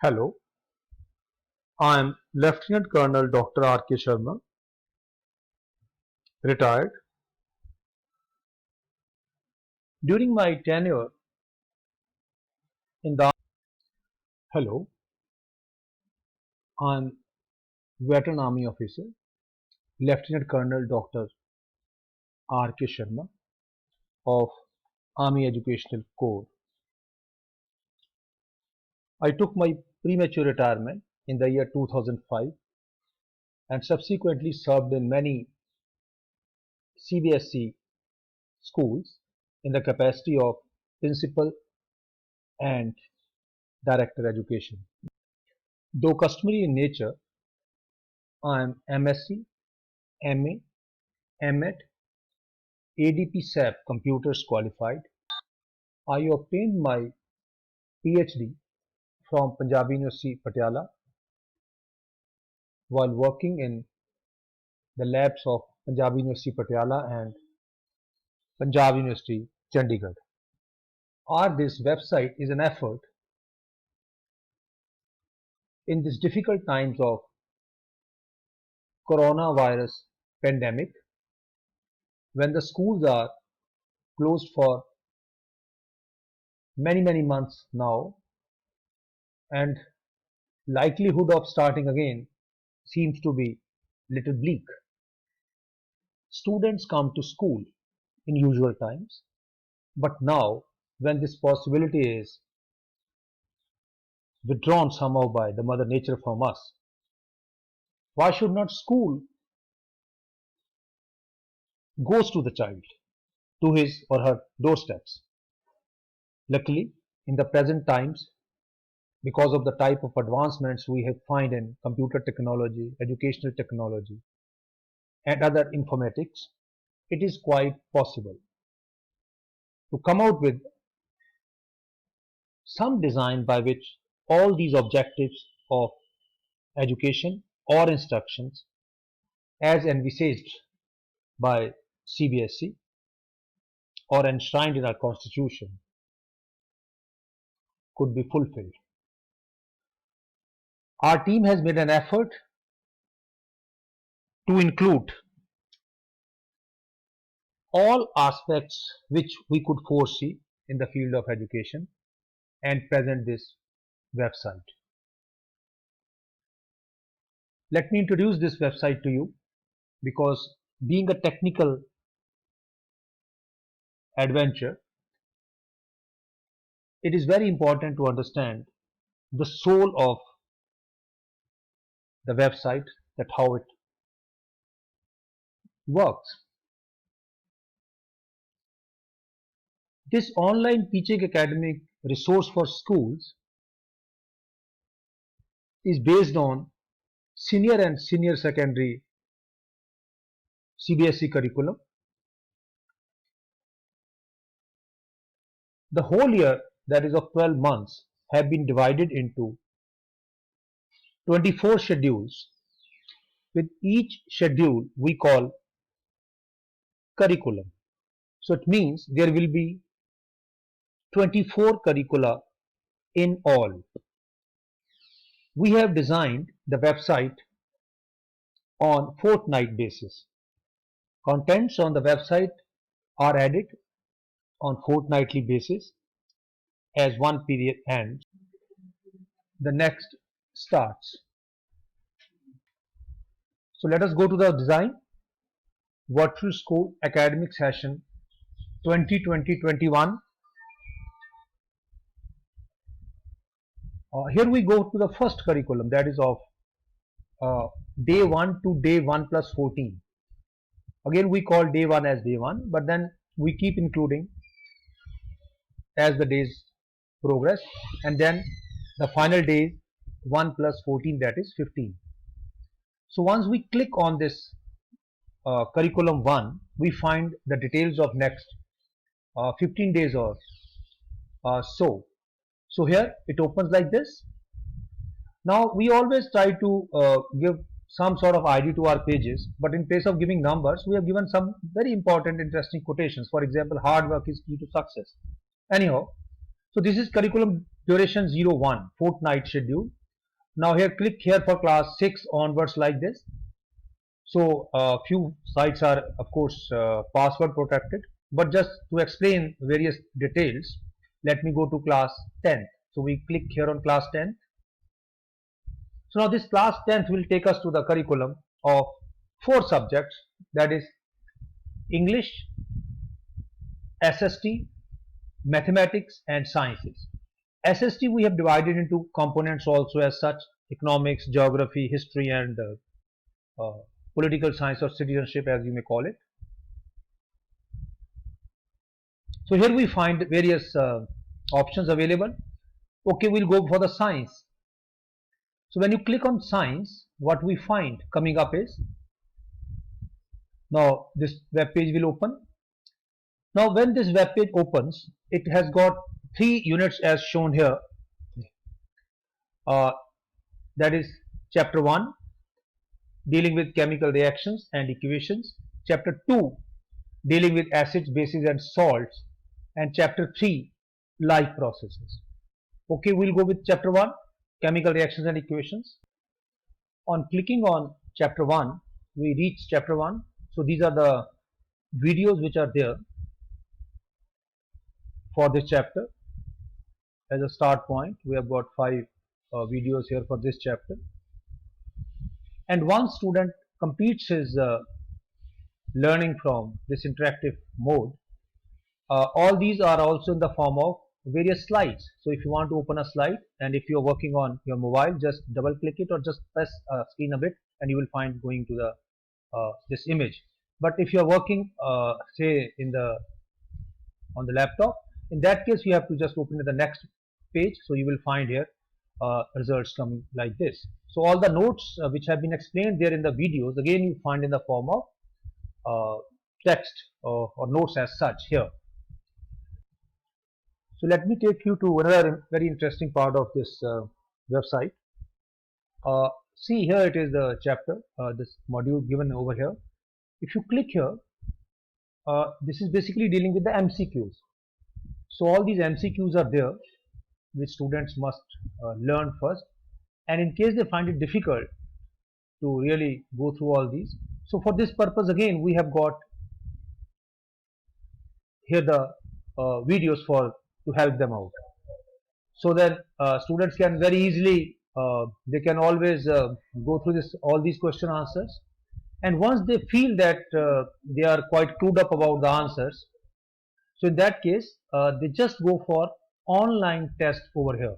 Hello, I am Lieutenant Colonel Dr. R.K. Sharma, retired. During my tenure in the Hello, I am Veteran Army Officer, Lieutenant Colonel Dr. R.K. Sharma of Army Educational Corps. I took my premature retirement in the year 2005 and subsequently served in many CBSE schools in the capacity of principal and director education. Though customary in nature, I am MSc, MA, MEd, ADP SAP Computers qualified. I obtained my PhD from Punjab University Patiala while working in the labs of Punjab University Patiala and Punjab University Chandigarh. This website is an effort in these difficult times of coronavirus pandemic when the schools are closed for many months now and likelihood of starting again seems to be little bleak. Students come to school in usual times, but now when this possibility is withdrawn somehow by the mother nature from us, why should not school goes to the child to his or her doorsteps? Luckily, in the present times, because of the type of advancements we have find in computer technology, educational technology, and other informatics, it is quite possible to come out with some design by which all these objectives of education or instructions as envisaged by CBSE or enshrined in our constitution could be fulfilled. Our team has made an effort to include all aspects which we could foresee in the field of education and present this website. Let me introduce this website to you because being a technical adventure, it is very important to understand the soul of the website, that how it works. This online teaching academic resource for schools is based on senior and senior secondary CBSE curriculum. The whole year, that is of 12 months, have been divided into 24 schedules. With each schedule we call curriculum. So it means there will be 24 curricula in all. We have designed the website on fortnight basis. Contents on the website are added on fortnightly basis. As one period ends, the next starts. So let us go to the design. Virtual School Academic Session 2020-21. Here we go to the first curriculum, that is of day 1 to day 1 plus 14. Again we call day 1 as day 1, but then we keep including as the days progress, and then the final day 1 plus 14, that is 15. So once we click on this curriculum 1, we find the details of next 15 days or so. So here it opens like this. Now we always try to give some sort of ID to our pages, but in place of giving numbers, we have given some very important interesting quotations. For example, hard work is key to success. Anyhow, so this is curriculum duration 01, fortnight schedule. Now here click here for class 6 onwards like this. So few sites are of course password protected, but just to explain various details, let me go to class 10th. So we click here on class 10th. So now this class 10th will take us to the curriculum of 4 subjects, that is English, SST, mathematics and sciences. SST we have divided into components also as such: economics, geography, history and political science or citizenship, as you may call it. So here we find various options available. Okay, we'll go for the science. So when you click on science, what we find coming up is, now this web page will open. Now when this web page opens, it has got 3 units as shown here. That is chapter 1, dealing with chemical reactions and equations, chapter 2, dealing with acids, bases and salts, and chapter 3, life processes. Okay, we'll go with chapter 1, chemical reactions and equations. On clicking on chapter 1, we reach chapter 1. So these are the videos which are there for this chapter. As a start point, we have got 5 videos here for this chapter. And once student completes his learning from this interactive mode, all these are also in the form of various slides. So if you want to open a slide, and if you are working on your mobile, just double click it or just press screen a bit and you will find going to the this image. But if you are working say on the laptop, in that case you have to just open the next page. So you will find here results coming like this. So all the notes which have been explained there in the videos, again you find in the form of text or notes as such here. So let me take you to another very interesting part of this website. See, here it is the chapter, this module given over here. If you click here, this is basically dealing with the MCQs. So all these MCQs are there, which students must learn first, and in case they find it difficult to really go through all these, so for this purpose again we have got here the videos for to help them out, so that students can very easily they can always go through all these question answers, and once they feel that they are quite clued up about the answers, so in that case they just go for online test over here.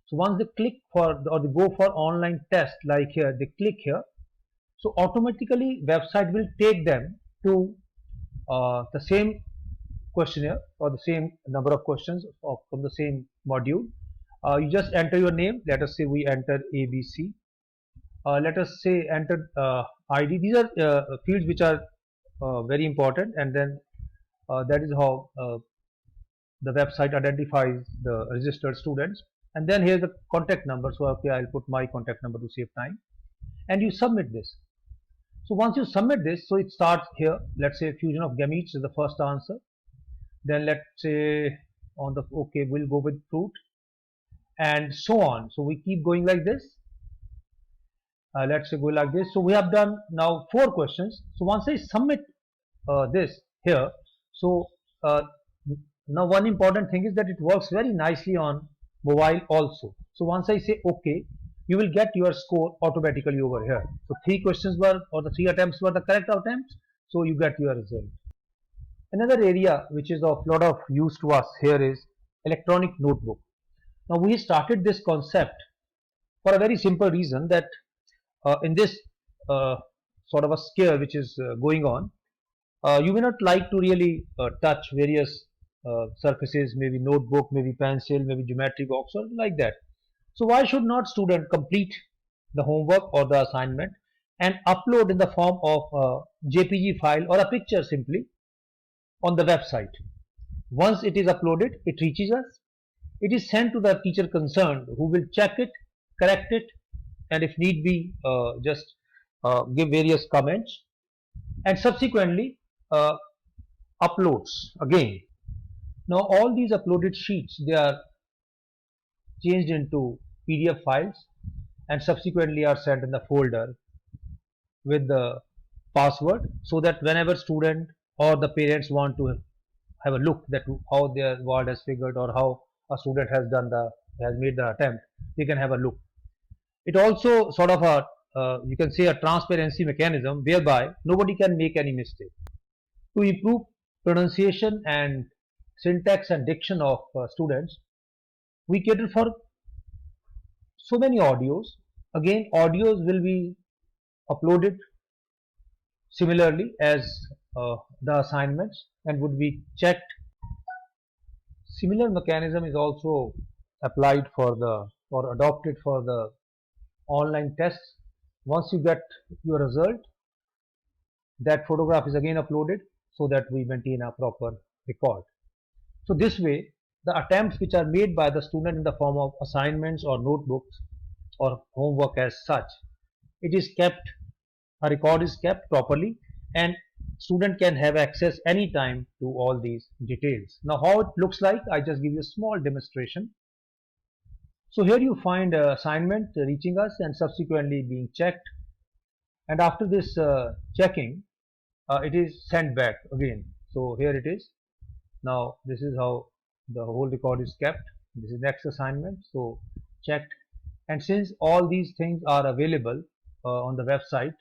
So once they click for or they go for online test, like here they click here, so automatically website will take them to the same questionnaire or the same number of questions from the same module. You just enter your name. Let us say we enter ABC. Let us say enter ID. These are fields which are very important, and then that is how the website identifies the registered students. And then here's the contact number. So okay, I'll put my contact number to save time, and you submit this. So once you submit this, so it starts here. Let's say fusion of gametes is the first answer. Then let's say on the okay, we'll go with fruit, and so on. So we keep going like this. Let's say go like this. So we have done now 4 questions. So once I submit this here, so now one important thing is that it works very nicely on mobile also. So once I say okay, you will get your score automatically over here. So 3 questions were, or the 3 attempts were the correct attempts, so you get your result. Another area which is of lot of use to us here is electronic notebook. Now we started this concept for a very simple reason that in this sort of a scare which is going on, you may not like to really touch various surfaces, maybe notebook, maybe pencil, maybe geometry box or like that. So why should not student complete the homework or the assignment and upload in the form of a JPG file or a picture simply on the website. Once it is uploaded, it reaches us, it is sent to the teacher concerned, who will check it, correct it, and if need be just give various comments, and subsequently uploads again. Now all these uploaded sheets, they are changed into PDF files and subsequently are sent in the folder with the password, so that whenever student or the parents want to have a look that how their ward has figured or how a student has made the attempt, they can have a look. It also sort of a you can say a transparency mechanism whereby nobody can make any mistake. To improve pronunciation and syntax and diction of students, we cater for so many audios. Again, audios will be uploaded similarly as the assignments and would be checked. Similar mechanism is also applied for the or adopted for the online tests. Once you get your result, that photograph is again uploaded so that we maintain a proper record. So this way, the attempts which are made by the student in the form of assignments or notebooks or homework as such, it is kept, a record is kept properly, and student can have access anytime to all these details. Now how it looks like, I just give you a small demonstration. So here you find assignment reaching us and subsequently being checked, and after this checking, it is sent back again. So here it is. Now this is how the whole record is kept. This is next assignment, so checked. And since all these things are available on the website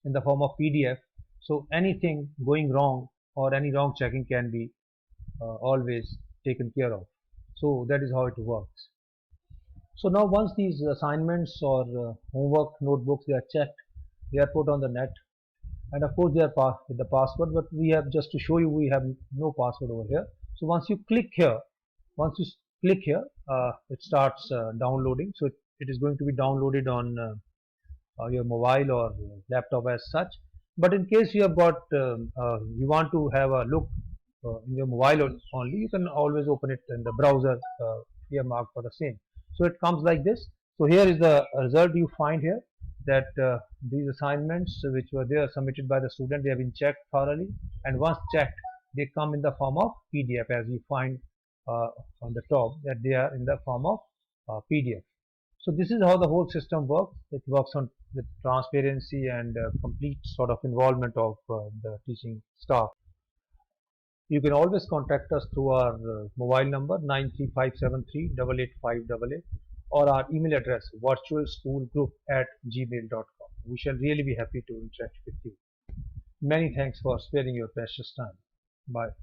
in the form of PDF, so anything going wrong or any wrong checking can be always taken care of. So that is how it works. So now once these assignments or homework notebooks, they are checked, they are put on the net, and of course they are passed with the password, but we have, just to show you, we have no password over here. So once you click here, it starts downloading. So it is going to be downloaded on your mobile or laptop as such. But in case you have got you want to have a look in your mobile only, you can always open it in the browser earmarked for the same. So it comes like this. So here is the result you find here, that these assignments which were there submitted by the student, they have been checked thoroughly, and once checked, they come in the form of PDF, as you find on the top, that they are in the form of PDF. So this is how the whole system works. It works on with transparency and complete sort of involvement of the teaching staff. You can always contact us through our mobile number 93573888588, or our email address virtualschoolgroup@gmail.com. We shall really be happy to interact with you. Many thanks for sparing your precious time. Bye.